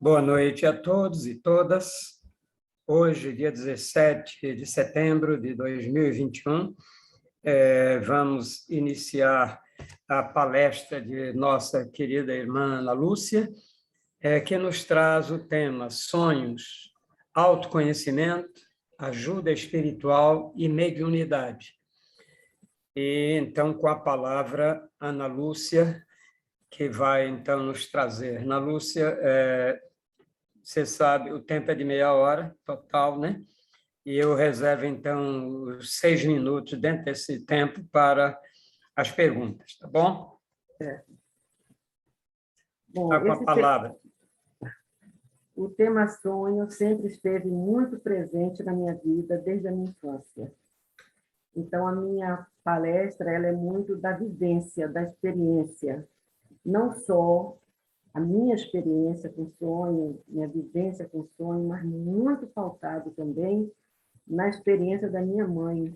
Boa noite a todos e todas. Hoje, dia 17 de setembro de 2021, vamos iniciar a palestra de nossa querida irmã Ana Lúcia, que nos traz o tema Sonhos, Autoconhecimento, Ajuda Espiritual e Mediunidade. E, então, com a palavra, Ana Lúcia, que vai, então, nos trazer. Ana Lúcia, você sabe, o tempo é de meia hora total, né? E eu reservo, então, os 6 minutos dentro desse tempo para as perguntas, tá bom? Bom, Está com a palavra. O tema sonho sempre esteve muito presente na minha vida desde a minha infância. Então, a minha palestra ela é muito da vivência, da experiência. Não só a minha experiência com sonho, minha vivência com sonho, mas muito pautado também na experiência da minha mãe,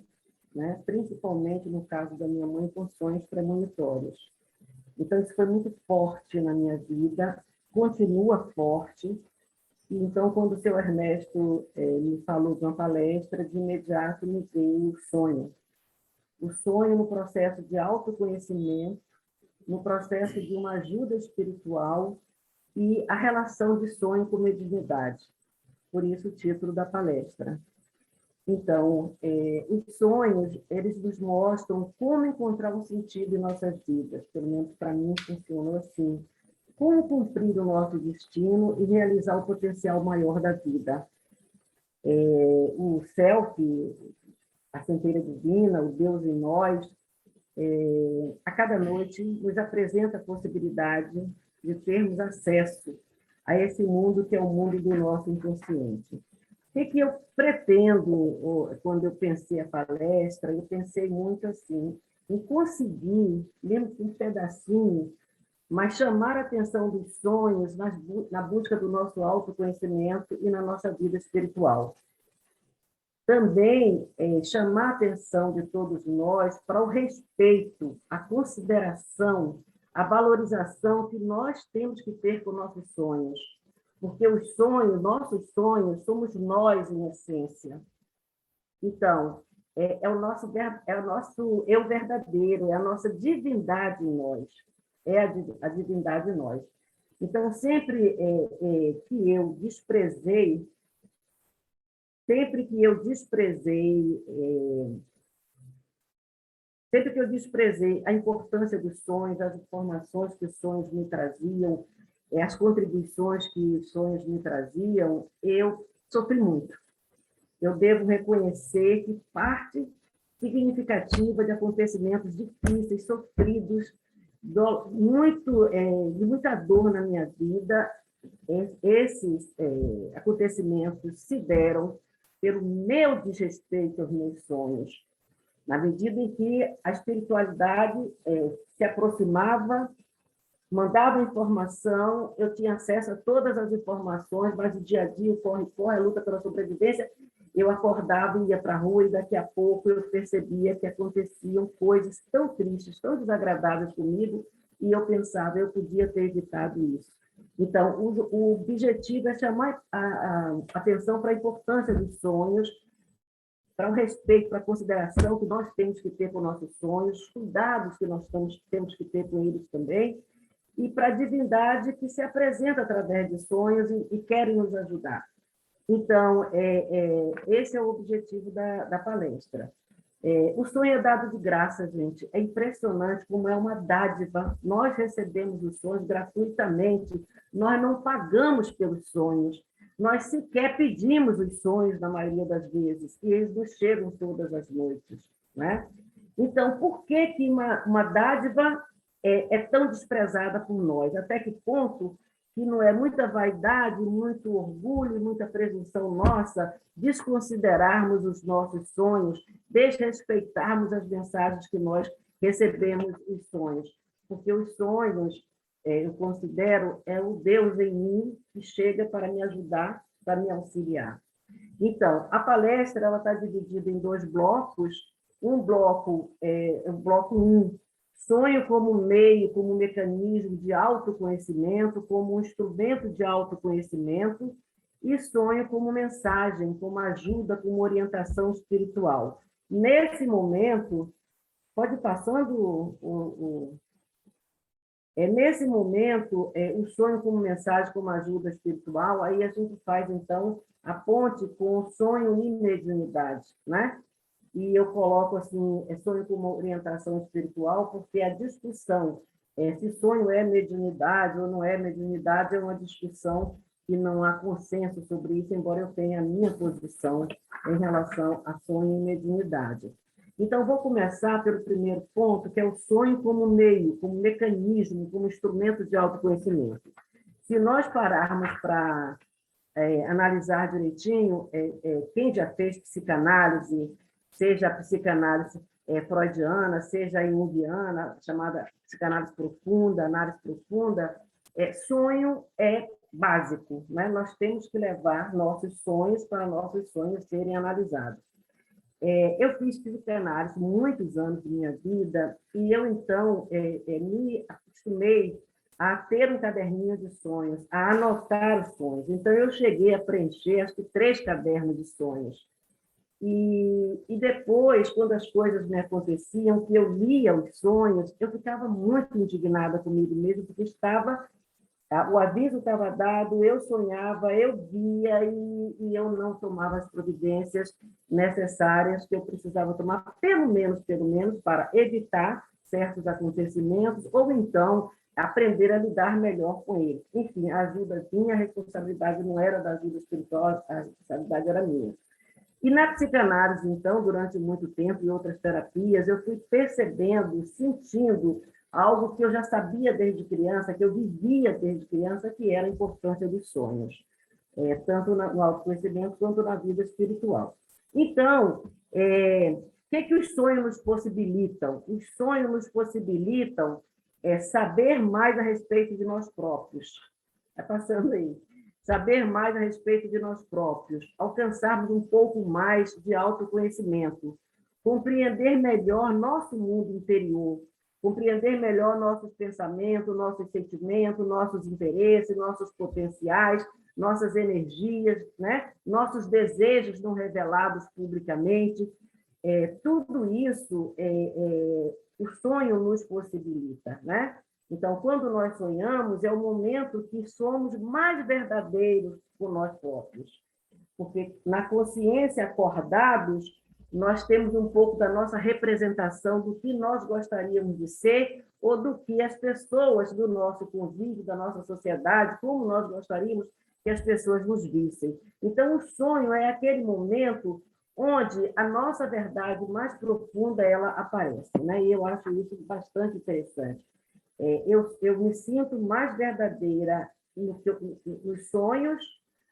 né? Principalmente no caso da minha mãe com sonhos premonitórios. Então, isso foi muito forte na minha vida, continua forte. E, então, quando o seu Ernesto me falou de uma palestra, de imediato me veio o sonho. O sonho no processo de autoconhecimento, no processo de uma ajuda espiritual e a relação de sonho com mediunidade. Por isso o título da palestra. Então, os sonhos, eles nos mostram como encontrar um sentido em nossas vidas. Pelo menos para mim funcionou assim. Como cumprir o nosso destino e realizar o potencial maior da vida. O Self, a centelha divina, o Deus em nós, a cada noite nos apresenta a possibilidade de termos acesso a esse mundo que é o mundo do nosso inconsciente. O que eu pretendo, quando eu pensei a palestra, eu pensei muito assim, em conseguir, mesmo que um pedacinho, mas chamar a atenção dos sonhos na busca do nosso autoconhecimento e na nossa vida espiritual. Também chamar a atenção de todos nós para o respeito, a consideração, a valorização que nós temos que ter com nossos sonhos. Porque os sonhos, nossos sonhos, somos nós em essência. Então, é o nosso eu verdadeiro, é a nossa divindade em nós. É a divindade em nós. Então, sempre que eu desprezei, sempre que eu desprezei a importância dos sonhos, as informações que os sonhos me traziam, as contribuições que os sonhos me traziam, eu sofri muito. Eu devo reconhecer que parte significativa de acontecimentos difíceis, sofridos, de muita dor na minha vida, esses acontecimentos se deram pelo meu desrespeito aos meus sonhos. Na medida em que a espiritualidade se aproximava, mandava informação, eu tinha acesso a todas as informações, mas o dia a dia, o corre-corre, a luta pela sobrevivência, eu acordava e ia para a rua e daqui a pouco eu percebia que aconteciam coisas tão tristes, tão desagradáveis comigo, e eu pensava, eu podia ter evitado isso. Então, o objetivo é chamar a atenção para a importância dos sonhos, para o respeito, para a consideração que nós temos que ter com nossos sonhos, os cuidados que nós temos que ter com eles também, e para a divindade que se apresenta através de sonhos e querem nos ajudar. Então, esse é o objetivo da palestra. O sonho é dado de graça, gente. É impressionante como é uma dádiva. Nós recebemos os sonhos gratuitamente. Nós não pagamos pelos sonhos. Nós sequer pedimos os sonhos, na maioria das vezes, e eles nos chegam todas as noites. Né? Então, por que uma dádiva é tão desprezada por nós? Até que ponto que não é muita vaidade, muito orgulho, muita presunção nossa desconsiderarmos os nossos sonhos, desrespeitarmos as mensagens que nós recebemos em sonhos. Porque os sonhos, eu considero, é o Deus em mim que chega para me ajudar, para me auxiliar. Então, a palestra ela está dividida em 2 blocos. Um bloco, o bloco 1, sonho como meio, como mecanismo de autoconhecimento, como um instrumento de autoconhecimento, e sonho como mensagem, como ajuda, como orientação espiritual. Nesse momento, pode ir passando nesse momento, o sonho como mensagem, como ajuda espiritual, aí a gente faz, então, a ponte com o sonho e mediunidade, né? E eu coloco assim, sonho como orientação espiritual, porque a discussão se sonho é mediunidade ou não é mediunidade é uma discussão que não há consenso sobre isso, embora eu tenha a minha posição em relação a sonho e mediunidade. Então, vou começar pelo primeiro ponto, que é o sonho como meio, como mecanismo, como instrumento de autoconhecimento. Se nós pararmos para analisar direitinho, quem já fez psicanálise, seja a psicanálise freudiana, seja a junguiana, chamada psicanálise profunda, análise profunda, sonho é básico, né? Nós temos que levar nossos sonhos para nossos sonhos serem analisados. Eu fiz psicanálise muitos anos de minha vida e eu, então, me acostumei a ter um caderninho de sonhos, a anotar os sonhos. Então, eu cheguei a preencher, acho que 3 cadernos de sonhos. E depois, quando as coisas me aconteciam, que eu lia os sonhos, eu ficava muito indignada comigo mesmo, porque o aviso estava dado, eu sonhava, eu via e eu não tomava as providências necessárias que eu precisava tomar, pelo menos, para evitar certos acontecimentos, ou então aprender a lidar melhor com eles. Enfim, a ajuda vinha, a responsabilidade não era da ajuda espiritual, a responsabilidade era minha. E na psicanálise, então, durante muito tempo, e outras terapias, eu fui percebendo, sentindo algo que eu já sabia desde criança, que eu vivia desde criança, que era a importância dos sonhos, tanto no autoconhecimento quanto na vida espiritual. Então, o que os sonhos nos possibilitam? Os sonhos nos possibilitam saber mais a respeito de nós próprios. Está passando aí. Saber mais a respeito de nós próprios, alcançarmos um pouco mais de autoconhecimento, compreender melhor nosso mundo interior, compreender melhor nossos pensamentos, nossos sentimentos, nossos interesses, nossos potenciais, nossas energias, né? Nossos desejos não revelados publicamente. Tudo isso o sonho nos possibilita, né? Então, quando nós sonhamos, é o momento que somos mais verdadeiros com nós próprios. Porque na consciência acordados, nós temos um pouco da nossa representação do que nós gostaríamos de ser ou do que as pessoas do nosso convívio, da nossa sociedade, como nós gostaríamos que as pessoas nos vissem. Então, o sonho é aquele momento onde a nossa verdade mais profunda ela aparece, né? E eu acho isso bastante interessante. Eu me sinto mais verdadeira nos sonhos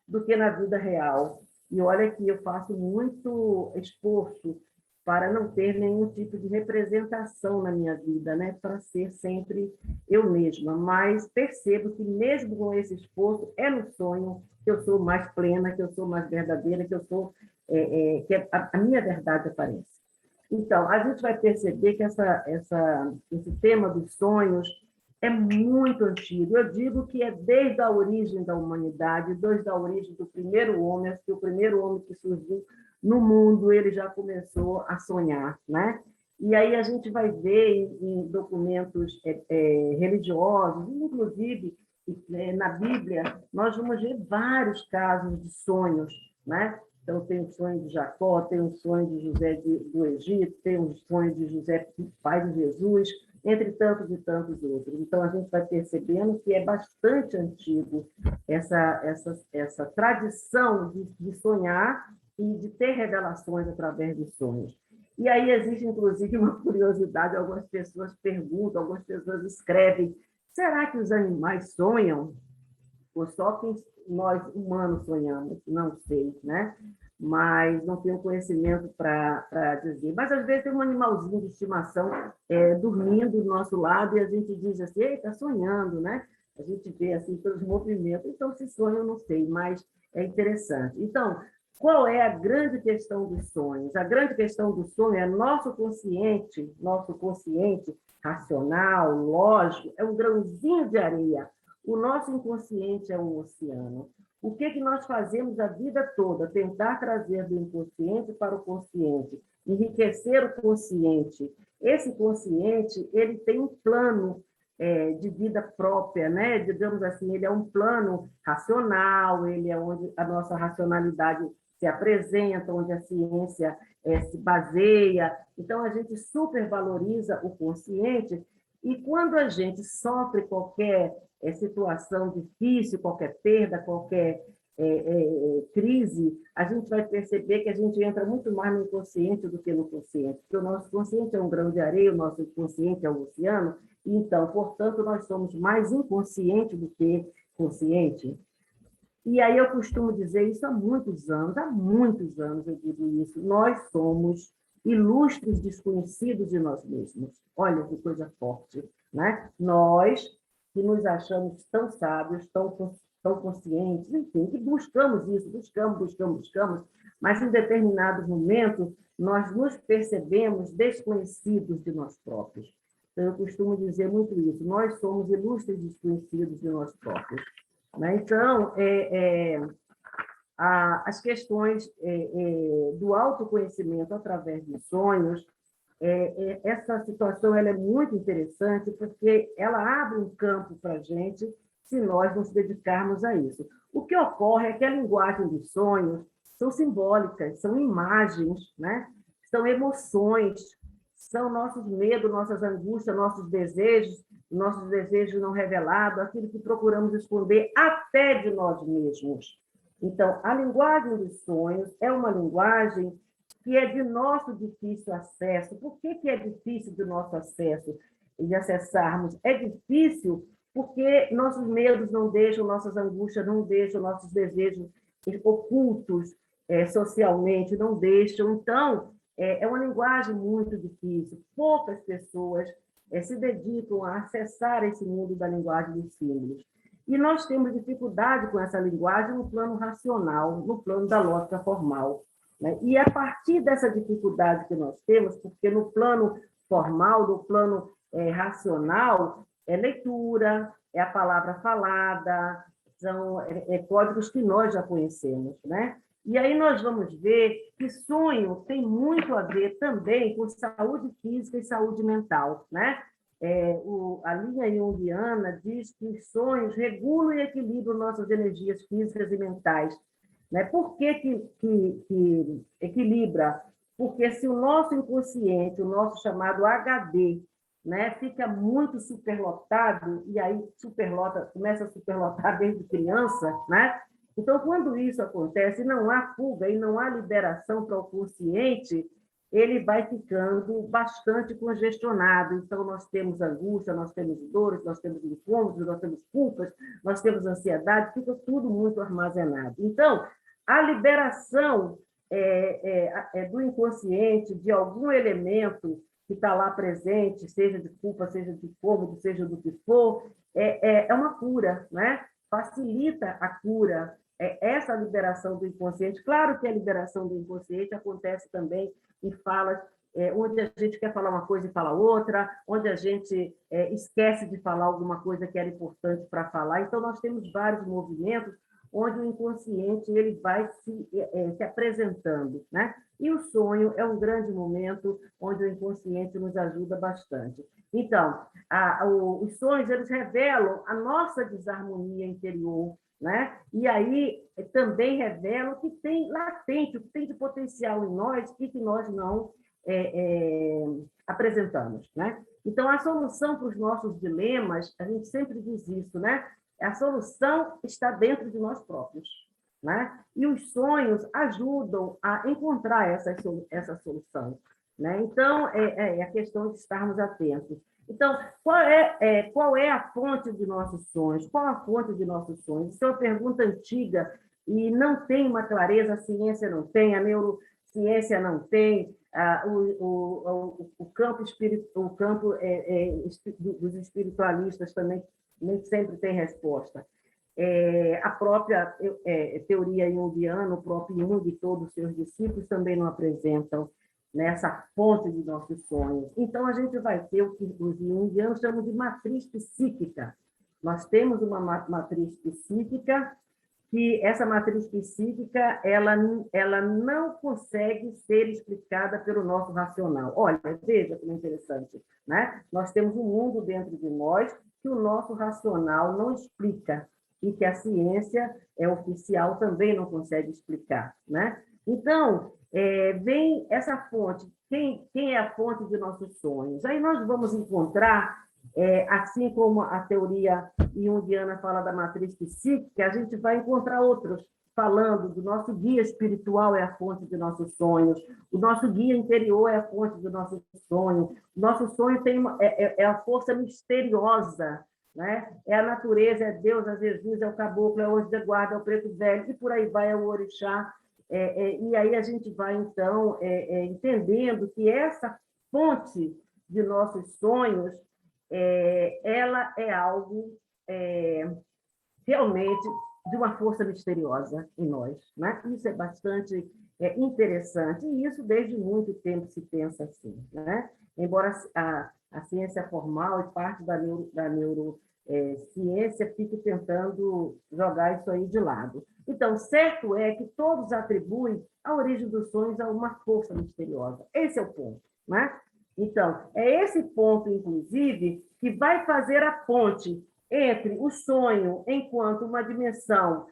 do que na vida real. E olha que eu faço muito esforço para não ter nenhum tipo de representação na minha vida, né? Para ser sempre eu mesma. Mas percebo que mesmo com esse esforço, é no sonho que eu sou mais plena, que eu sou mais verdadeira, que eu sou que a minha verdade aparece. Então, a gente vai perceber que esse tema dos sonhos é muito antigo. Eu digo que é desde a origem da humanidade, desde a origem do primeiro homem, acho que o primeiro homem que surgiu no mundo, ele já começou a sonhar, né? E aí a gente vai ver em documentos religiosos, inclusive na Bíblia, nós vamos ver vários casos de sonhos, né? Então, tem o sonho de Jacó, tem o sonho de José do Egito, tem o sonho de José, pai de Jesus, entre tantos e tantos outros. Então, a gente vai percebendo que é bastante antigo essa tradição de sonhar e de ter revelações através dos sonhos. E aí existe, inclusive, uma curiosidade, algumas pessoas perguntam, algumas pessoas escrevem, será que os animais sonham? Ou só que nós humanos sonhamos? Não sei, né? Mas não tenho conhecimento para dizer. Mas, às vezes, tem um animalzinho de estimação dormindo do nosso lado e a gente diz assim, ei, está sonhando, né? A gente vê assim pelos movimentos. Então, se sonha, eu não sei, mas é interessante. Então, qual é a grande questão dos sonhos? A grande questão do sonho é nosso consciente racional, lógico, é um grãozinho de areia. O nosso inconsciente é um oceano. O que nós fazemos a vida toda? Tentar trazer do inconsciente para o consciente, enriquecer o consciente. Esse consciente, ele tem um plano de vida própria, né? Digamos assim, ele é um plano racional, ele é onde a nossa racionalidade se apresenta, onde a ciência se baseia. Então, a gente supervaloriza o consciente, e quando a gente sofre qualquer situação difícil, qualquer perda, qualquer crise, a gente vai perceber que a gente entra muito mais no inconsciente do que no consciente, porque o nosso consciente é um grão de areia, o nosso inconsciente é um oceano, então, portanto, nós somos mais inconscientes do que consciente. E aí eu costumo dizer isso há muitos anos eu digo isso, nós somos ilustres desconhecidos de nós mesmos. Olha que coisa forte, né? Nós que nos achamos tão sábios, tão conscientes, enfim, que buscamos isso, buscamos, mas em determinados momentos nós nos percebemos desconhecidos de nós próprios. Então, eu costumo dizer muito isso, nós somos ilustres desconhecidos de nós próprios. Né? Então, as questões do autoconhecimento através dos sonhos, essa situação ela é muito interessante, porque ela abre um campo para a gente, se nós nos dedicarmos a isso. O que ocorre é que a linguagem dos sonhos são simbólicas, são imagens, né? São emoções, são nossos medos, nossas angústias, nossos desejos não revelados, aquilo que procuramos esconder até de nós mesmos. Então, a linguagem dos sonhos é uma linguagem que é de nosso difícil acesso. Por que é difícil de nosso acesso e de acessarmos? É difícil porque nossos medos não deixam, nossas angústias não deixam, nossos desejos ocultos socialmente não deixam. Então, é uma linguagem muito difícil. Poucas pessoas se dedicam a acessar esse mundo da linguagem dos símbolos. E nós temos dificuldade com essa linguagem no plano racional, no plano da lógica formal. Né? E a partir dessa dificuldade que nós temos, porque no plano formal, no plano racional, é leitura, é a palavra falada, são códigos que nós já conhecemos. Né? E aí nós vamos ver que sonho tem muito a ver também com saúde física e saúde mental. Né? A linha junguiana diz que os sonhos regulam e equilibram nossas energias físicas e mentais. Né? Por que equilibra? Porque se o nosso inconsciente, o nosso chamado HD, né, fica muito superlotado, e aí começa a superlotar desde criança, né? Então, quando isso acontece, não há fuga e não há liberação para o consciente, ele vai ficando bastante congestionado. Então, nós temos angústia, nós temos dores, nós temos incômodos, nós temos culpas, nós temos ansiedade, fica tudo muito armazenado. Então, a liberação do inconsciente, de algum elemento que está lá presente, seja de culpa, seja de incômodo, seja do que for, é uma cura, né? Facilita a cura, essa liberação do inconsciente. Claro que a liberação do inconsciente acontece também em falas onde a gente quer falar uma coisa e fala outra, onde a gente esquece de falar alguma coisa que era importante para falar. Então, nós temos vários movimentos onde o inconsciente ele vai se apresentando. Né? E o sonho é um grande momento onde o inconsciente nos ajuda bastante. Então, os sonhos eles revelam a nossa desarmonia interior, né? E aí também revelam o que tem latente, o que tem de potencial em nós e que nós não apresentamos. Né? Então, a solução para os nossos dilemas, a gente sempre diz isso, né? A solução está dentro de nós próprios. Né? E os sonhos ajudam a encontrar essa solução. Né? Então, é a questão de estarmos atentos. Então, qual é a fonte de nossos sonhos? Qual a fonte de nossos sonhos? Isso é uma pergunta antiga e não tem uma clareza, a ciência não tem, a neurociência não tem, o campo dos espiritualistas também nem sempre tem resposta. A própria teoria junguiana, o próprio Jung e todos os seus discípulos também não apresentam nessa fonte de nossos sonhos. Então, a gente vai ter o que os junguianos chamam de matriz psíquica. Nós temos uma matriz psíquica que essa matriz psíquica ela não consegue ser explicada pelo nosso racional. Olha, veja que interessante, né? Nós temos um mundo dentro de nós que o nosso racional não explica e que a ciência oficial também não consegue explicar, né? Então, vem essa fonte. Quem é a fonte de nossos sonhos? Aí nós vamos encontrar, assim como a teoria junguiana fala da matriz psíquica, a gente vai encontrar outros falando do nosso guia espiritual é a fonte de nossos sonhos, o nosso guia interior é a fonte do nosso sonho, o nosso sonho é a força misteriosa, né? É a natureza, é Deus, é Jesus, é o caboclo, é o anjo da guarda, é o preto velho, e por aí vai, é o orixá. E aí a gente vai, então, entendendo que essa fonte de nossos sonhos, ela é algo realmente de uma força misteriosa em nós, né? Isso é bastante interessante, e isso desde muito tempo se pensa assim, né? Embora a ciência formal e parte da neurociência fique tentando jogar isso aí de lado. Então, certo é que todos atribuem a origem dos sonhos a uma força misteriosa. Esse é o ponto, né? Então, é esse ponto, inclusive, que vai fazer a ponte entre o sonho enquanto uma dimensão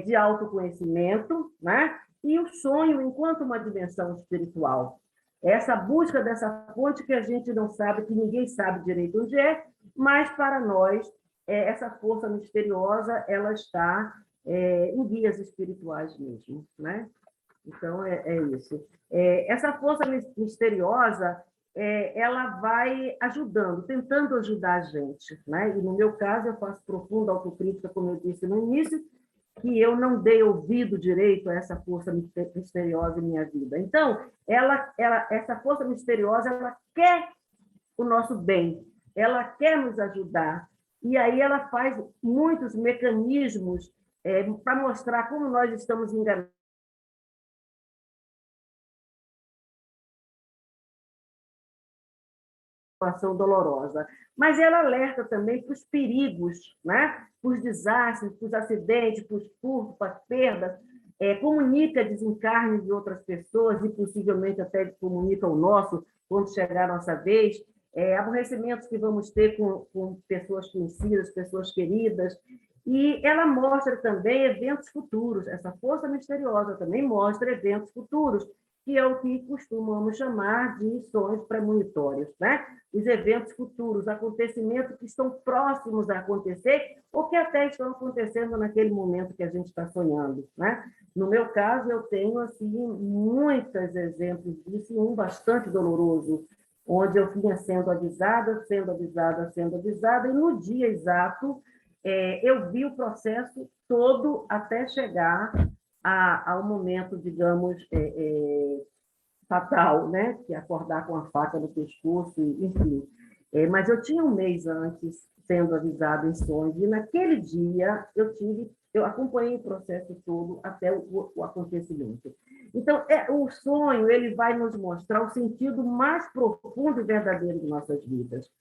de autoconhecimento, né? E o sonho enquanto uma dimensão espiritual. Essa busca dessa ponte que a gente não sabe, que ninguém sabe direito onde é, mas para nós, essa força misteriosa, ela está em guias espirituais mesmo, né? Então, é isso. Essa força misteriosa, ela vai ajudando, tentando ajudar a gente, né? E no meu caso, eu faço profunda autocrítica, como eu disse no início, que eu não dei ouvido direito a essa força misteriosa em minha vida. Então, essa força misteriosa, ela quer o nosso bem, ela quer nos ajudar, e aí ela faz muitos mecanismos para mostrar como nós estamos enganados. Situação dolorosa, mas ela alerta também para os perigos, né? Para os desastres, para os acidentes, para os furtos, para as perdas, comunica desencarne de outras pessoas e possivelmente até comunica o nosso quando chegar a nossa vez, aborrecimentos que vamos ter com pessoas conhecidas, pessoas queridas, e ela mostra também eventos futuros, essa força misteriosa também mostra eventos futuros, que é o que costumamos chamar de sonhos premonitórios, né? Os eventos futuros, acontecimentos que estão próximos a acontecer ou que até estão acontecendo naquele momento que a gente está sonhando, né? No meu caso, eu tenho assim muitos exemplos disso, um bastante doloroso, onde eu vinha sendo avisada, e no dia exato eu vi o processo todo até chegar ao momento, digamos, fatal, né? Que é acordar com a faca no pescoço, enfim. Mas eu tinha um mês antes sendo avisado em sonhos, e naquele dia eu acompanhei o processo todo até o acontecimento. Então, o sonho ele vai nos mostrar o sentido mais profundo e verdadeiro de nossas vidas.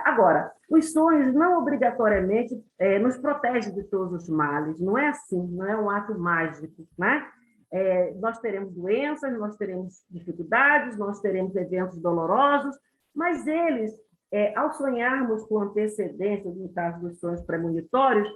Agora, os sonhos não obrigatoriamente nos protegem de todos os males, não é assim, não é um ato mágico, né? Nós teremos doenças, nós teremos dificuldades, nós teremos eventos dolorosos, mas eles, ao sonharmos com antecedência, no caso dos sonhos premonitórios,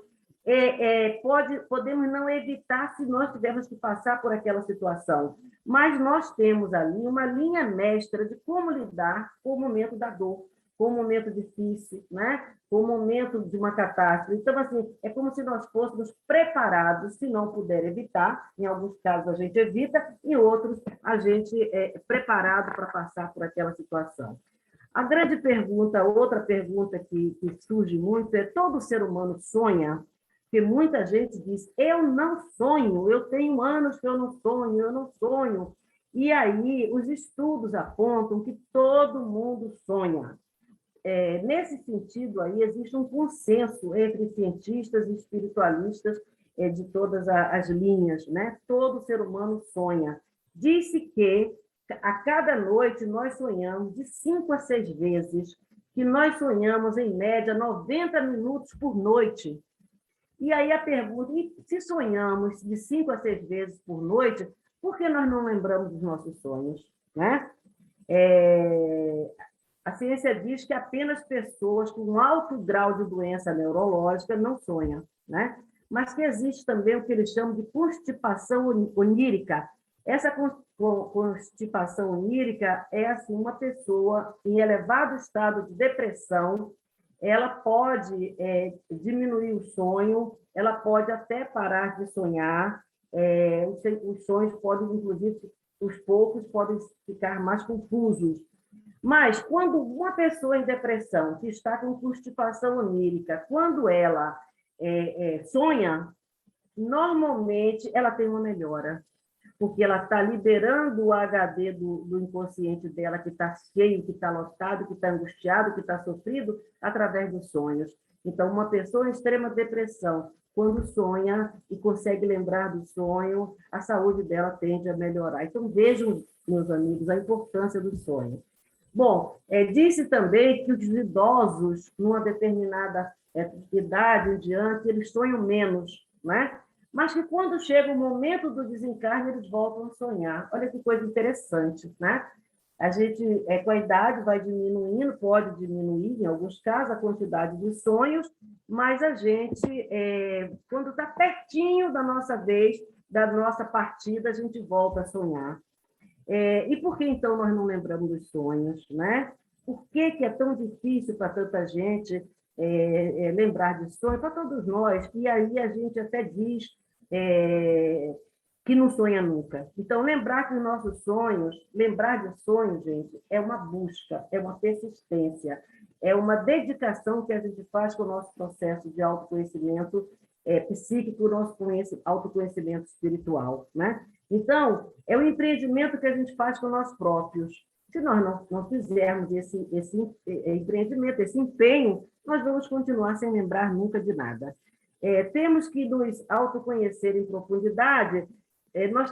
podemos não evitar se nós tivermos que passar por aquela situação, mas nós temos ali uma linha mestra de como lidar com o momento da dor, com um momento difícil, né? Com um momento de uma catástrofe. Então, assim, é como se nós fôssemos preparados, se não puder evitar, em alguns casos a gente evita, em outros a gente é preparado para passar por aquela situação. A grande pergunta, outra pergunta que surge muito é: todo ser humano sonha? Porque muita gente diz, eu não sonho, eu tenho anos que eu não sonho. E aí os estudos apontam que todo mundo sonha. nesse sentido, aí existe um consenso entre cientistas e espiritualistas de todas as linhas, né? Todo ser humano sonha. Diz-se que a cada noite nós sonhamos de 5 a 6 vezes, que nós sonhamos, em média, 90 minutos por noite. E aí a pergunta, e se sonhamos de 5 a 6 vezes por noite, por que nós não lembramos dos nossos sonhos, né? A ciência diz que apenas pessoas com alto grau de doença neurológica não sonham, né? Mas que existe também o que eles chamam de constipação onírica. Essa constipação onírica é assim, uma pessoa em elevado estado de depressão, ela pode diminuir o sonho, ela pode até parar de sonhar, os sonhos podem, inclusive, os poucos podem ficar mais confusos. Mas, quando uma pessoa em depressão, que está com constipação onírica, quando ela sonha, normalmente ela tem uma melhora, porque ela está liberando o HD do inconsciente dela, que está cheio, que está lotado, que está angustiado, que está sofrido, através dos sonhos. Então, uma pessoa em extrema depressão, quando sonha e consegue lembrar do sonho, a saúde dela tende a melhorar. Então, vejam, meus amigos, a importância do sonho. Bom, disse também que os idosos, numa determinada idade em diante, eles sonham menos, né? Mas que quando chega o momento do desencarne, eles voltam a sonhar. Olha que coisa interessante, né? A gente, com a idade, vai diminuindo, pode diminuir, em alguns casos, a quantidade de sonhos, mas a gente, quando está pertinho da nossa vez, da nossa partida, a gente volta a sonhar. E por que, então, nós não lembramos dos sonhos, né? Por que é tão difícil para tanta gente lembrar de sonhos? Para todos nós. E aí a gente até diz que não sonha nunca. Então, lembrar de sonhos, gente, é uma busca, é uma persistência, é uma dedicação que a gente faz com o nosso processo de autoconhecimento psíquico, o nosso autoconhecimento espiritual, né? Então, é um empreendimento que a gente faz com nós próprios. Se nós não fizermos esse empreendimento, esse empenho, nós vamos continuar sem lembrar nunca de nada. Temos que nos autoconhecer em profundidade.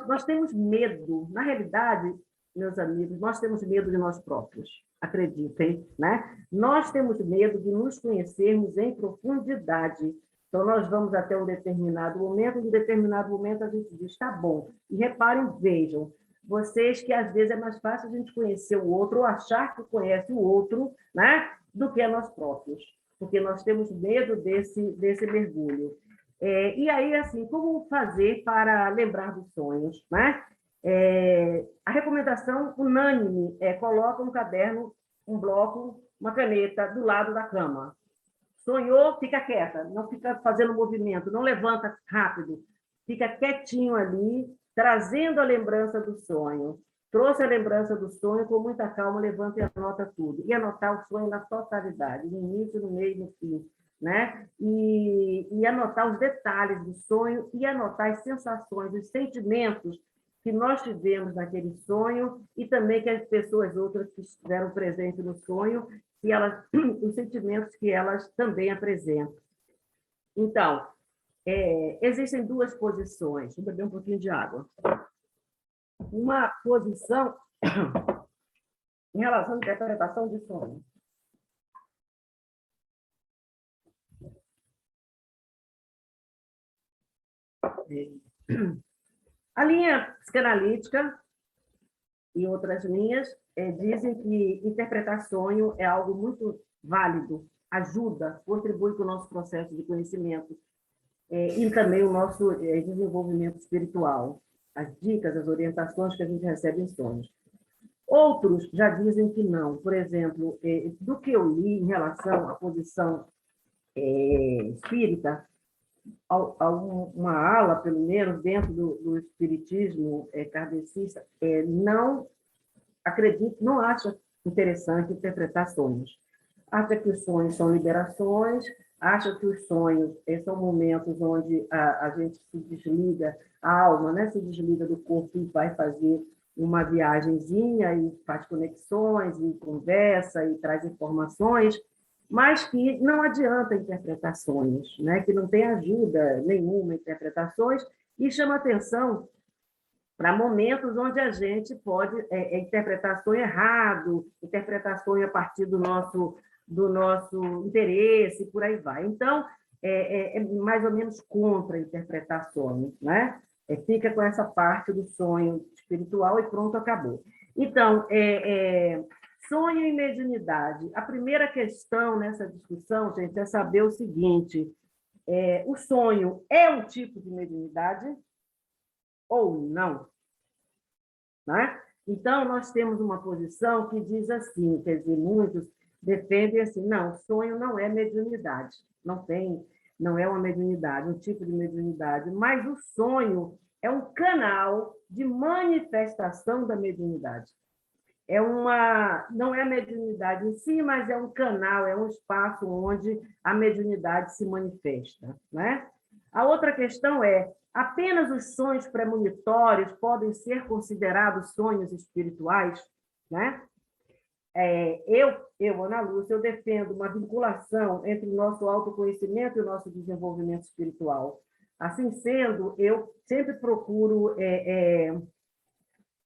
Nós temos medo. Na realidade, meus amigos, nós temos medo de nós próprios. Acreditem, né? Nós temos medo de nos conhecermos em profundidade. Então, nós vamos até um determinado momento, em determinado momento a gente diz, está bom. E reparem, vejam, vocês que às vezes é mais fácil a gente conhecer o outro ou achar que conhece o outro, né, do que a nós próprios, porque nós temos medo desse mergulho. E aí, assim, como fazer para lembrar dos sonhos, né? A recomendação unânime coloca um caderno, um bloco, uma caneta do lado da cama. Sonhou, fica quieta, não fica fazendo movimento, não levanta rápido, fica quietinho ali, trazendo a lembrança do sonho. Trouxe a lembrança do sonho, com muita calma, levanta e anota tudo. E anotar o sonho na totalidade, no início, no meio e no fim, né? E anotar os detalhes do sonho e anotar as sensações, os sentimentos que nós tivemos naquele sonho e também que as pessoas outras que estiveram presentes no sonho, e os sentimentos que elas também apresentam. Então, existem duas posições. Vou beber um pouquinho de água. Uma posição em relação à interpretação de sonho. A linha psicanalítica e outras linhas dizem que interpretar sonho é algo muito válido, ajuda, contribui com o nosso processo de conhecimento e também o nosso desenvolvimento espiritual, as dicas, as orientações que a gente recebe em sonhos. Outros já dizem que não. Por exemplo, do que eu li em relação à posição espírita, uma ala, pelo menos, dentro do espiritismo kardecista, não acredito, não acha interessante interpretar sonhos. Acha que os sonhos são liberações, acha que os sonhos são momentos onde a gente se desliga, a alma, né, se desliga do corpo e vai fazer uma viagenzinha e faz conexões, e conversa, e traz informações, mas que não adianta interpretações, né? Que não tem ajuda nenhuma interpretações, e chama atenção para momentos onde a gente pode interpretar sonho errado, interpretar sonho a partir do nosso interesse, por aí vai. Então, é mais ou menos contra interpretar sonhos, né? Fica com essa parte do sonho espiritual e pronto, acabou. Então, sonho e mediunidade. A primeira questão nessa discussão, gente, é saber o seguinte: o sonho é um tipo de mediunidade ou não? Né? Então, nós temos uma posição que diz assim, quer dizer, muitos defendem assim, não, sonho não é mediunidade, não é uma mediunidade, um tipo de mediunidade, mas o sonho é um canal de manifestação da mediunidade. Não é a mediunidade em si, mas é um canal, é um espaço onde a mediunidade se manifesta, né? A outra questão é: apenas os sonhos premonitórios podem ser considerados sonhos espirituais, né? Ana Lúcia, eu defendo uma vinculação entre o nosso autoconhecimento e o nosso desenvolvimento espiritual. Assim sendo, eu sempre procuro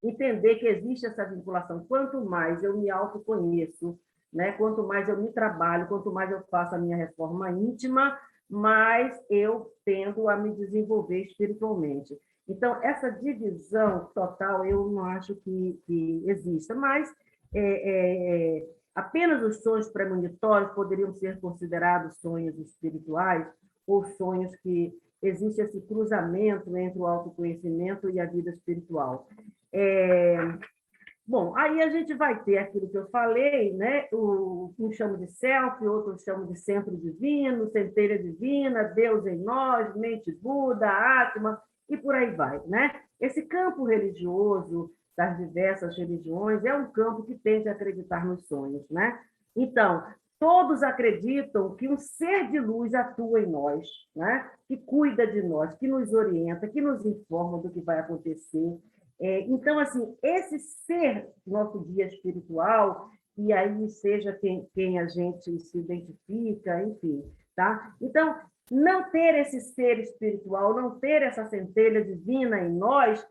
entender que existe essa vinculação. Quanto mais eu me autoconheço, né? Quanto mais eu me trabalho, quanto mais eu faço a minha reforma íntima, mais eu tendo a me desenvolver espiritualmente. Então, essa divisão total eu não acho que exista, mas apenas os sonhos premonitórios poderiam ser considerados sonhos espirituais ou sonhos que existe esse cruzamento entre o autoconhecimento e a vida espiritual. Bom, aí a gente vai ter aquilo que eu falei, né? Um chamo de self, outro chamo de centro divino, centelha divina, Deus em nós, mente Buda, Atma, e por aí vai, né? Esse campo religioso das diversas religiões é um campo que tende a acreditar nos sonhos, né? Então, todos acreditam que um ser de luz atua em nós, né? Que cuida de nós, que nos orienta, que nos informa do que vai acontecer. Então, assim, esse ser nosso guia espiritual, e aí seja quem a gente se identifica, enfim, tá? Então, não ter esse ser espiritual, não ter essa centelha divina em nós,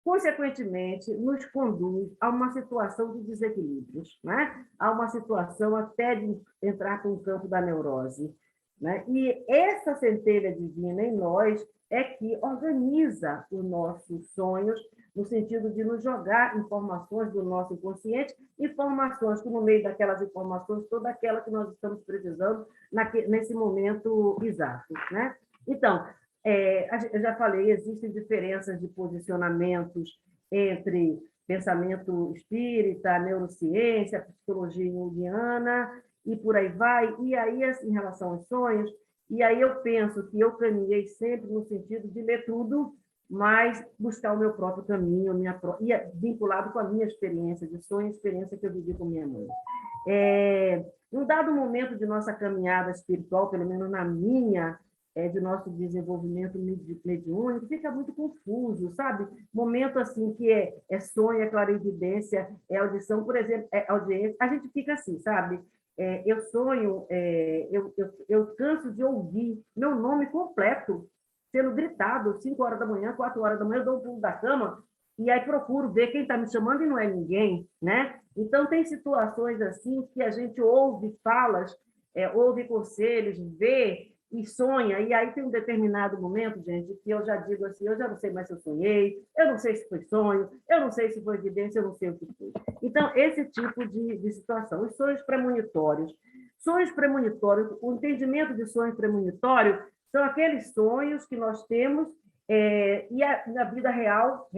consequentemente, nos conduz a uma situação de desequilíbrios, né? A uma situação até de entrar para o campo da neurose, né? E essa centelha divina em nós é que organiza os nossos sonhos, no sentido de nos jogar informações do nosso inconsciente, informações que, no meio daquelas informações, toda aquela que nós estamos precisando nesse momento exato, né? Então, eu já falei, existem diferenças de posicionamentos entre pensamento espírita, neurociência, psicologia junguiana, e por aí vai. E aí, em relação aos sonhos, e aí eu penso que eu caminhei sempre no sentido de ler tudo, mas buscar o meu próprio caminho, e vinculado com a minha experiência de sonho, experiência que eu vivi com minha mãe. Num dado momento de nossa caminhada espiritual, pelo menos na minha, de nosso desenvolvimento mediúnico, fica muito confuso, sabe? Momento assim que é sonho, é clarividência, é audição, por exemplo, é audiência, a gente fica assim, sabe? Eu sonho, eu canso de ouvir meu nome completo sendo gritado 5 horas da manhã, 4 horas da manhã, eu dou um pulo da cama e aí procuro ver quem está me chamando e não é ninguém, né? Então, tem situações assim que a gente ouve falas, ouve conselhos, vê e sonha, e aí tem um determinado momento, gente, que eu já digo assim, eu já não sei mais se eu sonhei, eu não sei se foi sonho, eu não sei se foi evidência, eu não sei o que foi. Então, esse tipo de situação. Os sonhos premonitórios. Sonhos premonitórios, o entendimento de sonho premonitório são aqueles sonhos que nós temos e na vida real,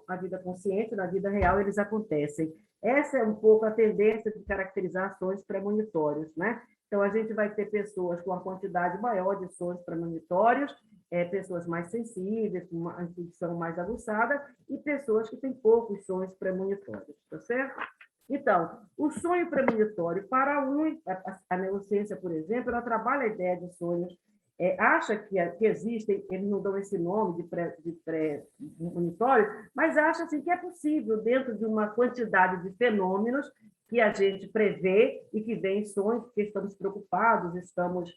a vida consciente, na vida real, eles acontecem. Essa é um pouco a tendência de caracterizar sonhos premonitórios, né? Então, a gente vai ter pessoas com uma quantidade maior de sonhos premonitórios, pessoas mais sensíveis, com uma intuição mais aguçada, e pessoas que têm poucos sonhos premonitórios, tá certo? Então, o sonho premonitório, para a neurociência, por exemplo, ela trabalha a ideia de sonhos acha que existem, eles não dão esse nome de pré-monitório, mas acha assim, que é possível, dentro de uma quantidade de fenômenos que a gente prevê e que vem em sonhos, porque estamos preocupados, estamos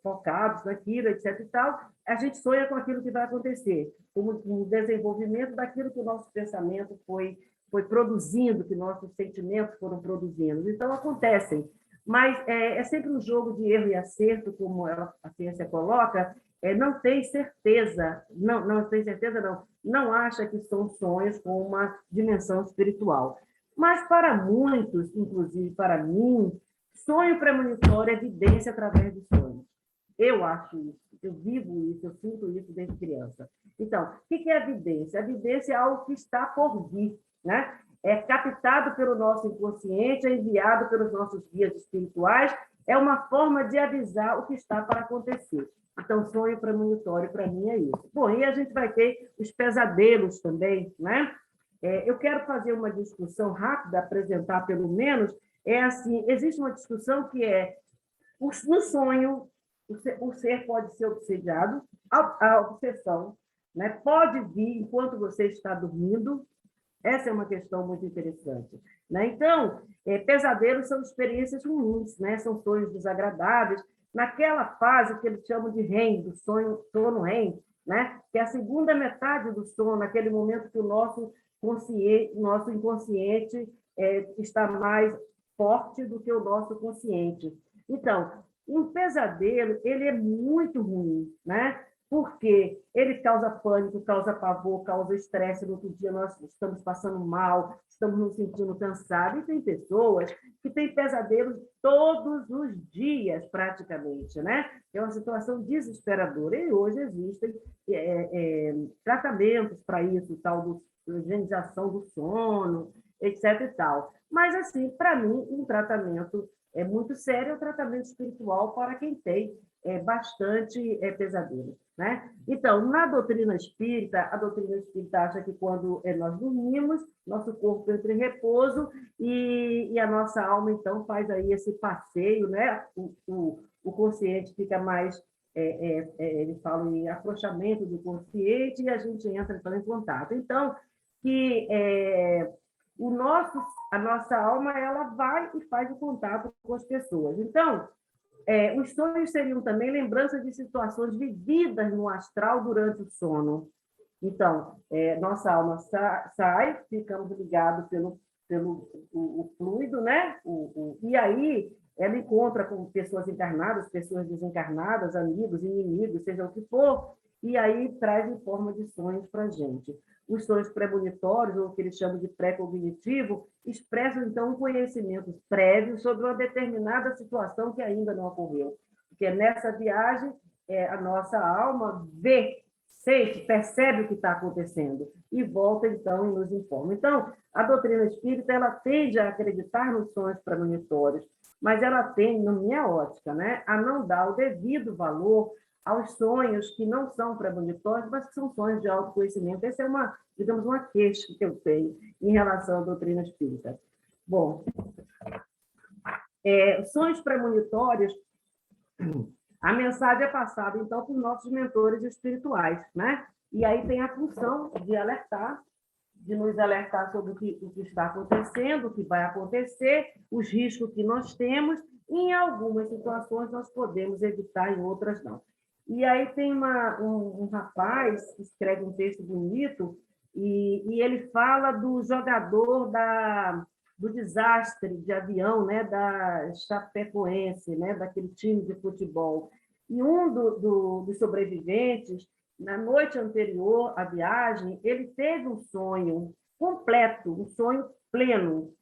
focados naquilo, etc. e tal, a gente sonha com aquilo que vai acontecer, como um desenvolvimento daquilo que o nosso pensamento foi produzindo, que nossos sentimentos foram produzindo. Então, acontecem. Mas é sempre um jogo de erro e acerto, como a ciência coloca, não tem certeza, não tem certeza, não acha que são sonhos com uma dimensão espiritual. Mas para muitos, inclusive para mim, sonho premonitório é evidência através dos sonhos. Eu acho isso, eu vivo isso, eu sinto isso desde criança. Então, o que é evidência? A evidência é algo que está por vir, né? É captado pelo nosso inconsciente, é enviado pelos nossos guias espirituais, é uma forma de avisar o que está para acontecer. Então, sonho premonitório, para mim, é isso. Bom, e a gente vai ter os pesadelos também, né? Eu quero fazer uma discussão rápida, apresentar pelo menos, assim, existe uma discussão que no sonho, o ser pode ser obsediado, a obsessão, né, pode vir enquanto você está dormindo. Essa é uma questão muito interessante, né? Então, pesadelos são experiências ruins, né? São sonhos desagradáveis, naquela fase que eles chamam de REM, do sono REM, né? Que é a segunda metade do sono, naquele momento que o nosso inconsciente está mais forte do que o nosso consciente. Então, um pesadelo, ele é muito ruim, né? Porque ele causa pânico, causa pavor, causa estresse. No outro dia nós estamos passando mal, estamos nos sentindo cansados. E tem pessoas que têm pesadelos todos os dias, praticamente, né? É uma situação desesperadora. E hoje existem tratamentos para isso, tal da higienização do sono, etc. e tal. Mas, assim, para mim, um tratamento muito sério é o tratamento espiritual para quem tem bastante pesadelo, né? Então, na doutrina espírita, a doutrina espírita acha que quando nós dormimos, nosso corpo entra em repouso e a nossa alma, então, faz aí esse passeio, né? O consciente fica mais, eles falam em afrouxamento do consciente e a gente entra, então, em contato. Então, que a nossa alma, ela vai e faz o contato com as pessoas. Então, os sonhos seriam também lembranças de situações vividas no astral durante o sono. Então, nossa alma sai, ficamos ligados pelo o fluido, né? E aí ela encontra com pessoas encarnadas, pessoas desencarnadas, amigos, inimigos, seja o que for, e aí traz em forma de sonhos para a gente. Os sonhos premonitórios, ou o que eles chamam de pré-cognitivo, expressam, então, um conhecimento prévio sobre uma determinada situação que ainda não ocorreu. Porque nessa viagem, a nossa alma vê, sente, percebe o que está acontecendo e volta, então, e nos informa. Então, a doutrina espírita, ela tende a acreditar nos sonhos premonitórios, mas ela tende, na minha ótica, né, a não dar o devido valor aos sonhos que não são premonitórios, mas que são sonhos de autoconhecimento. Essa é digamos, uma queixa que eu tenho em relação à doutrina espírita. Bom, sonhos premonitórios, a mensagem é passada, então, por nossos mentores espirituais, né? E aí tem a função de alertar, de nos alertar sobre o que está acontecendo, o que vai acontecer, os riscos que nós temos, e em algumas situações nós podemos evitar, em outras não. E aí tem um rapaz que escreve um texto bonito e ele fala do jogador do desastre de avião, né, da Chapecoense, né, daquele time de futebol. E um dos sobreviventes, na noite anterior à viagem, ele teve um sonho completo, um sonho pleno,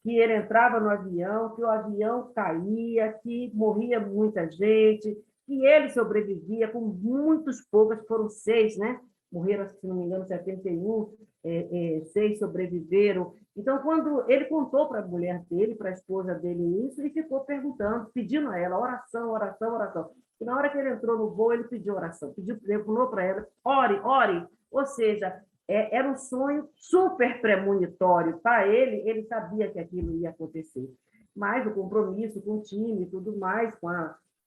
que ele entrava no avião, que o avião caía, que morria muita gente, que ele sobrevivia com muitos poucos, foram 6, né? Morreram, se não me engano, 71, 6 sobreviveram. Então, quando ele contou para a mulher dele, para a esposa dele isso, e ficou perguntando, pedindo a ela oração, oração, oração. E na hora que ele entrou no voo, ele pediu oração, falou para ela, ore, ore. Ou seja, era um sonho super premonitório. Para ele sabia que aquilo ia acontecer. Mas o compromisso com o time e tudo mais, com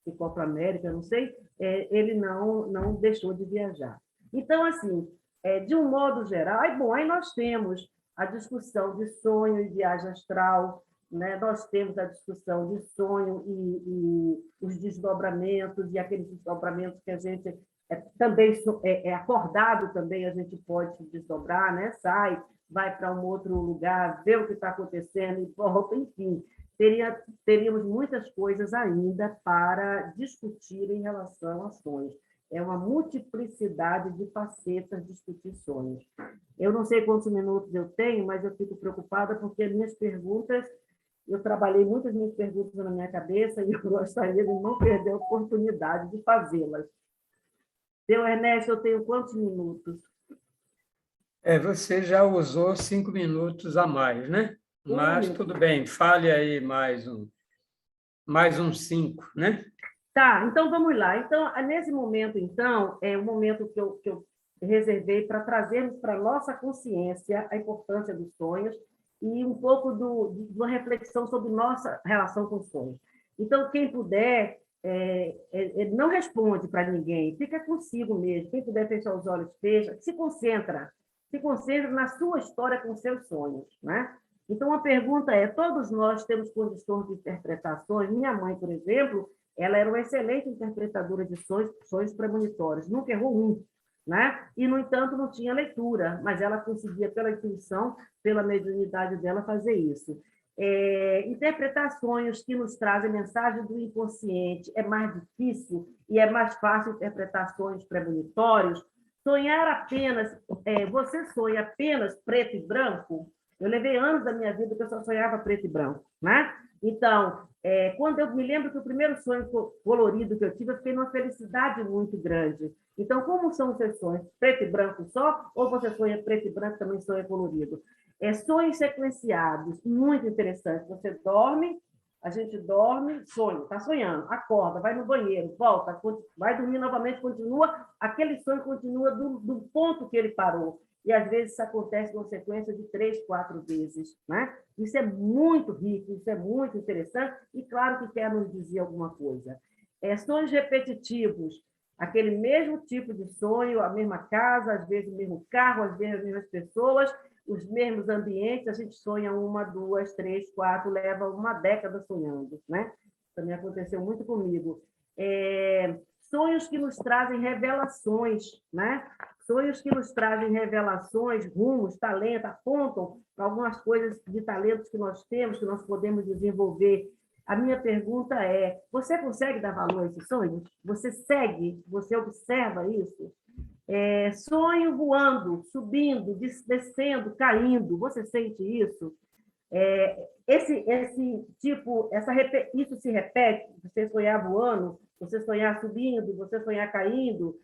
ficou para a América, não sei, ele não deixou de viajar. Então, assim, de um modo geral, aí nós temos a discussão de sonho e viagem astral, né? Nós temos a discussão de sonho e os desdobramentos, e aqueles desdobramentos que a gente também é acordado, também a gente pode se desdobrar, né? Sai, vai para um outro lugar, vê o que está acontecendo, e volta, enfim. Teríamos muitas coisas ainda para discutir em relação a sonhos. É uma multiplicidade de facetas discutir sonhos. Eu não sei quantos minutos eu tenho, mas eu fico preocupada porque minhas perguntas, eu trabalhei muitas minhas perguntas na minha cabeça e eu gostaria de não perder a oportunidade de fazê-las. Seu Ernesto, eu tenho quantos minutos? Você já usou 5 minutos a mais, né? Mas tudo bem, fale aí mais uns 5, né? Tá, então vamos lá. Então, nesse momento, então, é o momento que eu reservei para trazermos para a nossa consciência a importância dos sonhos e um pouco de uma reflexão sobre nossa relação com os sonhos. Então, quem puder, não responde para ninguém, fica consigo mesmo. Quem puder fechar os olhos, fecha, se concentra na sua história com seus sonhos, né? Então, a pergunta é, todos nós temos condições de interpretações? Minha mãe, por exemplo, ela era uma excelente interpretadora de sonhos premonitórios, nunca errou um, né? E, no entanto, não tinha leitura, mas ela conseguia, pela intuição, pela mediunidade dela, fazer isso. Interpretar sonhos que nos trazem mensagem do inconsciente é mais difícil e é mais fácil interpretar sonhos premonitórios. Sonhar apenas, você sonha apenas preto e branco? Eu levei anos da minha vida que eu só sonhava preto e branco, né? Então, quando eu me lembro que o primeiro sonho colorido que eu tive, eu fiquei numa felicidade muito grande. Então, como são os seus sonhos? Preto e branco só? Ou você sonha preto e branco também sonha colorido? Sonhos sequenciados, muito interessante. Você dorme, a gente dorme, sonha, está sonhando, acorda, vai no banheiro, volta, vai dormir novamente, continua, aquele sonho continua do ponto que ele parou. E, às vezes, isso acontece numa sequência de 3, 4 vezes, né? Isso é muito rico, isso é muito interessante, e claro que quer nos dizer alguma coisa. Sonhos repetitivos, aquele mesmo tipo de sonho, a mesma casa, às vezes o mesmo carro, às vezes as mesmas pessoas, os mesmos ambientes, a gente sonha 1, 2, 3, 4, leva uma década sonhando, né? Também aconteceu muito comigo. Sonhos que nos trazem revelações, né? Sonhos que nos trazem revelações, rumos, talento, apontam para algumas coisas de talentos que nós temos, que nós podemos desenvolver. A minha pergunta é, você consegue dar valor a esses sonhos? Você segue? Você observa isso? Sonho voando, subindo, descendo, caindo, você sente isso? Isso se repete? Você sonhar voando, você sonhar subindo, você sonhar caindo,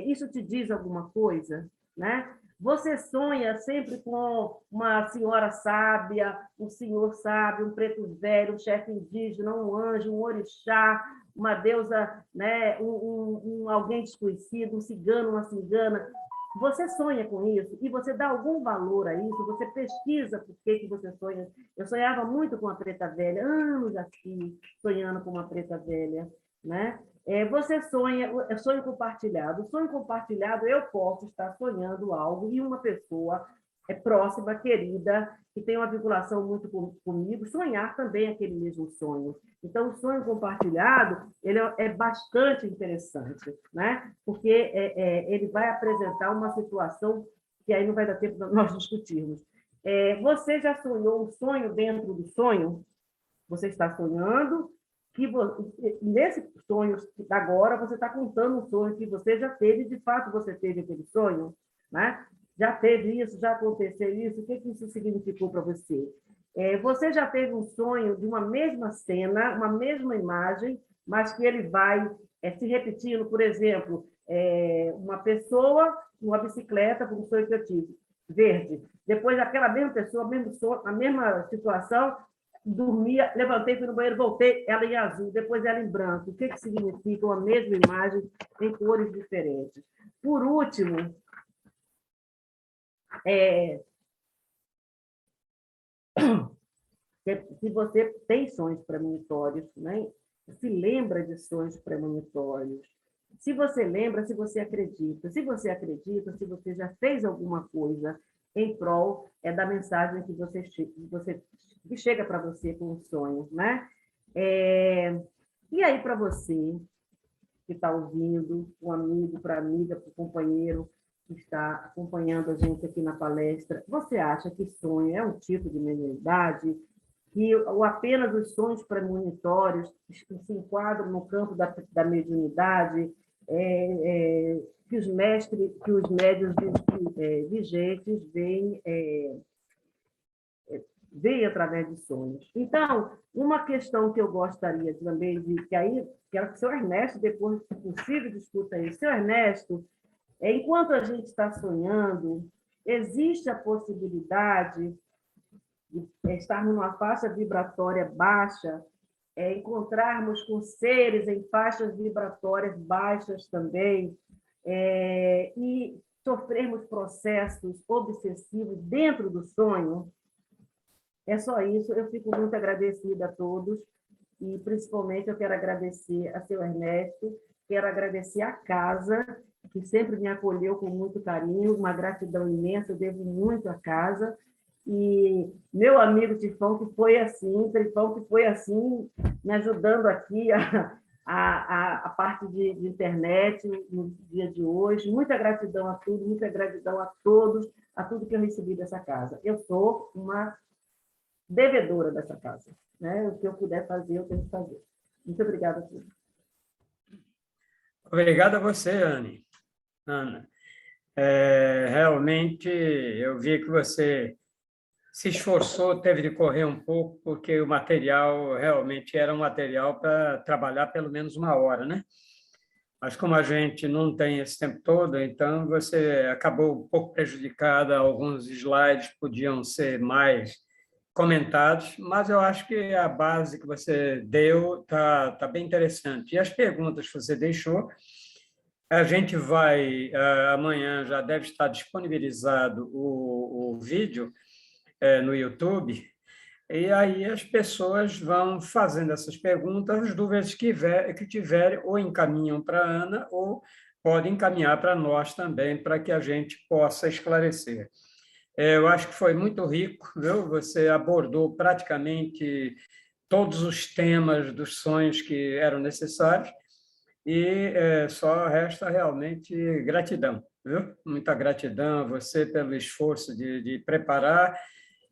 isso te diz alguma coisa, né? Você sonha sempre com uma senhora sábia, um senhor sábio, um preto velho, um chefe indígena, um anjo, um orixá, uma deusa, né? Alguém desconhecido, um cigano, uma cigana. Você sonha com isso e você dá algum valor a isso, você pesquisa por que você sonha. Eu sonhava muito com a preta velha, anos aqui, sonhando com uma preta velha, né? Você sonha, sonho compartilhado. O sonho compartilhado, eu posso estar sonhando algo e uma pessoa próxima, querida, que tem uma vinculação muito comigo, sonhar também aquele mesmo sonho. Então, o sonho compartilhado ele é bastante interessante, né? Porque ele vai apresentar uma situação que aí não vai dar tempo de nós discutirmos. Você já sonhou um sonho dentro do sonho? Você está sonhando que nesse sonho agora você está contando um sonho que você já teve, de fato você teve aquele sonho, né? Já teve isso, já aconteceu isso, o que isso significou para você? Você já teve um sonho de uma mesma cena, uma mesma imagem, mas que ele vai se repetindo, por exemplo, uma pessoa numa bicicleta, por um sonho que eu tive, verde. Depois, aquela mesma pessoa, a mesma situação, dormia, levantei, fui no banheiro, voltei, ela em azul, depois ela em branco. O que significa uma mesma imagem em cores diferentes? Por último, se você tem sonhos premonitórios, né? se lembra de sonhos premonitórios. Se você lembra, se você acredita. Se você acredita, se você já fez alguma coisa em prol da mensagem que chega para você com o sonho, né? E aí, para você que está ouvindo, um amigo, para amiga, para o companheiro que está acompanhando a gente aqui na palestra, você acha que sonho é um tipo de mediunidade? Que apenas os sonhos premonitórios se enquadram no campo da mediunidade? Que os mestres, que os médiuns vigentes veem através de sonhos. Então, uma questão que eu gostaria também que aí quero que o senhor Ernesto, depois, se possível, discuta isso. Senhor Ernesto, enquanto a gente está sonhando, existe a possibilidade de estarmos numa faixa vibratória baixa, encontrarmos com seres em faixas vibratórias baixas também, e sofrermos processos obsessivos dentro do sonho. É só isso. Eu fico muito agradecida a todos e, principalmente, eu quero agradecer a seu Ernesto, quero agradecer a casa, que sempre me acolheu com muito carinho, uma gratidão imensa, eu devo muito à casa. E meu amigo Trifão, que foi assim, me ajudando aqui a parte de internet no dia de hoje. Muita gratidão a tudo, muita gratidão a todos, a tudo que eu recebi dessa casa. Eu sou uma devedora dessa casa, né? O que eu puder fazer, eu tenho que fazer. Muito obrigada a todos. Obrigado a você, Ana. Realmente, eu vi que você se esforçou, teve de correr um pouco, porque o material realmente era um material para trabalhar pelo menos uma hora, né? Mas como a gente não tem esse tempo todo, então você acabou um pouco prejudicada, alguns slides podiam ser mais comentados, mas eu acho que a base que você deu tá bem interessante. E as perguntas que você deixou, a gente vai, amanhã já deve estar disponibilizado o vídeo no YouTube, e aí as pessoas vão fazendo essas perguntas, as dúvidas que tiverem, ou encaminham para a Ana, ou podem encaminhar para nós também, para que a gente possa esclarecer. Eu acho que foi muito rico, viu? Você abordou praticamente todos os temas dos sonhos que eram necessários, e só resta realmente gratidão, viu? Muita gratidão a você pelo esforço de preparar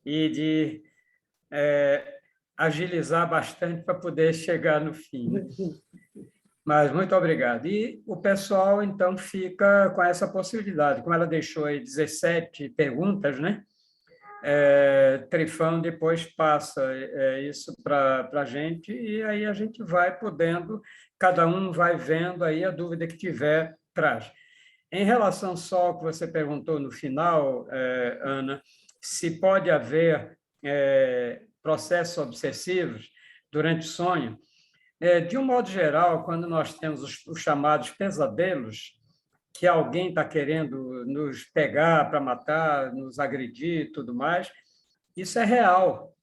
e de agilizar bastante para poder chegar no fim, né? Mas muito obrigado. E o pessoal, então, fica com essa possibilidade. Como ela deixou aí 17 perguntas, né? Trifão depois passa isso para a gente, e aí a gente vai podendo, cada um vai vendo aí a dúvida que tiver, traz. Em relação só ao que você perguntou no final, Ana, se pode haver processos obsessivos durante o sonho, de um modo geral, quando nós temos os chamados pesadelos, que alguém está querendo nos pegar para matar, nos agredir e tudo mais, isso é real.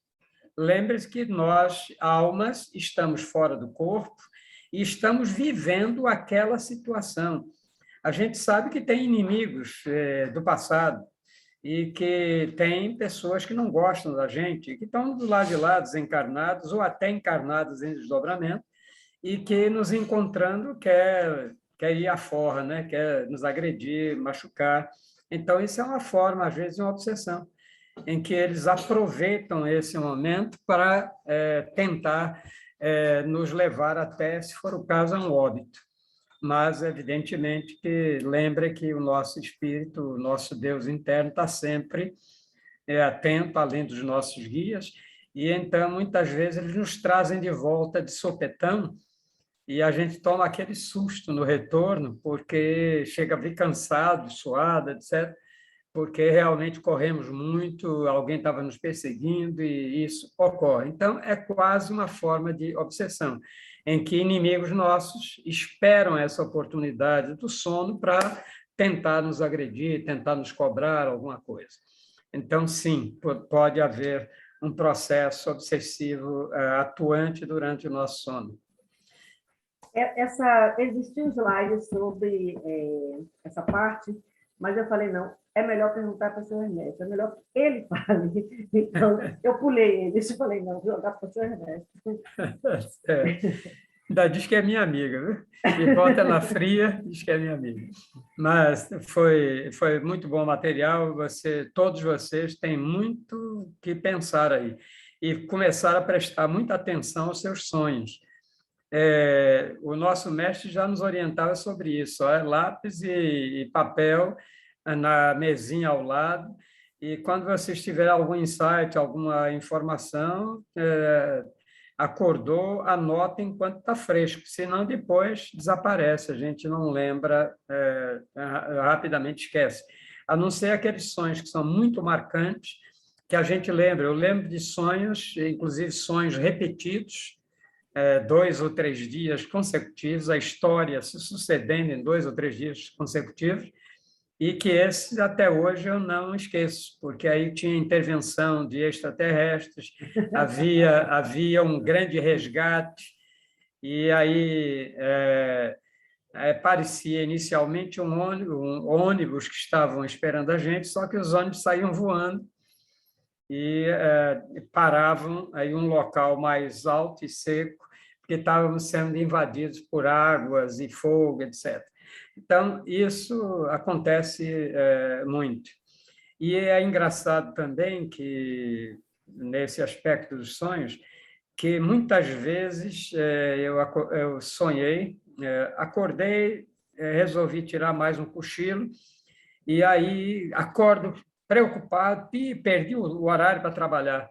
Lembre-se que nós, almas, estamos fora do corpo e estamos vivendo aquela situação. A gente sabe que tem inimigos do passado e que tem pessoas que não gostam da gente, que estão do lado de lá, desencarnados ou até encarnados em desdobramento, e que, nos encontrando, quer ir afora, né? Quer nos agredir, machucar. Então, isso é uma forma, às vezes, de uma obsessão, em que eles aproveitam esse momento para tentar nos levar até, se for o caso, a um óbito. Mas, evidentemente, que lembre que o nosso espírito, o nosso Deus interno, está sempre atento, além dos nossos guias, e então, muitas vezes, eles nos trazem de volta de sopetão, e a gente toma aquele susto no retorno, porque chega a vir cansado, suado, etc., porque realmente corremos muito, alguém estava nos perseguindo e isso ocorre. Então, é quase uma forma de obsessão, em que inimigos nossos esperam essa oportunidade do sono para tentar nos agredir, tentar nos cobrar alguma coisa. Então, sim, pode haver um processo obsessivo atuante durante o nosso sono. Existia um slide sobre essa parte, mas eu falei, não, é melhor perguntar para o senhor Ernesto, é melhor que ele fale. Então, eu pulei ele, e falei, não, vou jogar para o senhor Ernesto. Ainda diz que é minha amiga, viu? E bota na fria, diz que é minha amiga. Mas foi muito bom o material, todos vocês têm muito que pensar aí. E começar a prestar muita atenção aos seus sonhos. O nosso mestre já nos orientava sobre isso, lápis e papel na mesinha ao lado, e quando vocês tiverem algum insight, alguma informação, acordou, anota enquanto está fresco, senão depois desaparece, a gente não lembra, rapidamente esquece. A não ser aqueles sonhos que são muito marcantes, que a gente lembra. Eu lembro de sonhos, inclusive sonhos repetidos, 2 ou 3 dias consecutivos, a história se sucedendo em 2 ou 3 dias consecutivos, e que esses até hoje eu não esqueço, porque aí tinha intervenção de extraterrestres, havia um grande resgate, e aí parecia inicialmente um ônibus que estavam esperando a gente, só que os ônibus saíam voando e paravam em um local mais alto e seco, porque estávamos sendo invadidos por águas e fogo, etc. Então, isso acontece muito. E é engraçado também que, nesse aspecto dos sonhos, que muitas vezes eu sonhei, acordei, resolvi tirar mais um cochilo, e aí acordo preocupado e perdi o horário para trabalhar.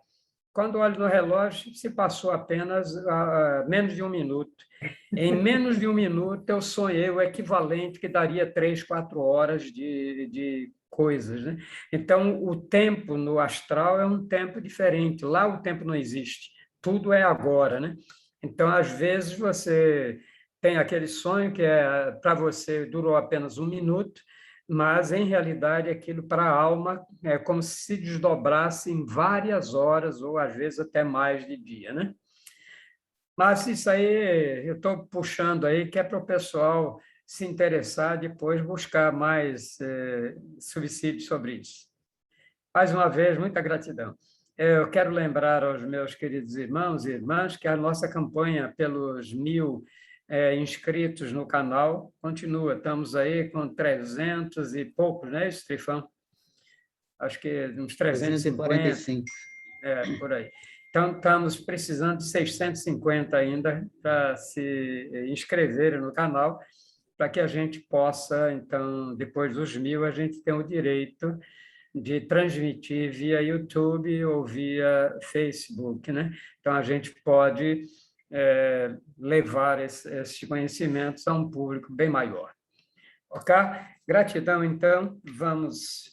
Quando olho no relógio, se passou apenas menos de 1 minuto. Em menos de 1 minuto, eu sonhei o equivalente que daria 3, 4 horas de coisas, né? Então, o tempo no astral é um tempo diferente. Lá o tempo não existe. Tudo é agora, né? Então, às vezes, você tem aquele sonho que para você durou apenas 1 minuto, mas, em realidade, aquilo para a alma é como se se desdobrasse em várias horas, ou às vezes até mais de dia, né? Mas isso aí eu estou puxando aí, que é para o pessoal se interessar, depois buscar mais subsídios sobre isso. Mais uma vez, muita gratidão. Eu quero lembrar aos meus queridos irmãos e irmãs que a nossa campanha pelos 1000 inscritos no canal continua. Estamos aí com 300 e poucos, não é isso, Trifão? Acho que uns 350. Por aí. Então, estamos precisando de 650 ainda para se inscreverem no canal, para que a gente possa, então, depois dos 1000, a gente tem o direito de transmitir via YouTube ou via Facebook, né? Então, a gente pode levar esses conhecimentos a um público bem maior. Ok? Gratidão, então. Vamos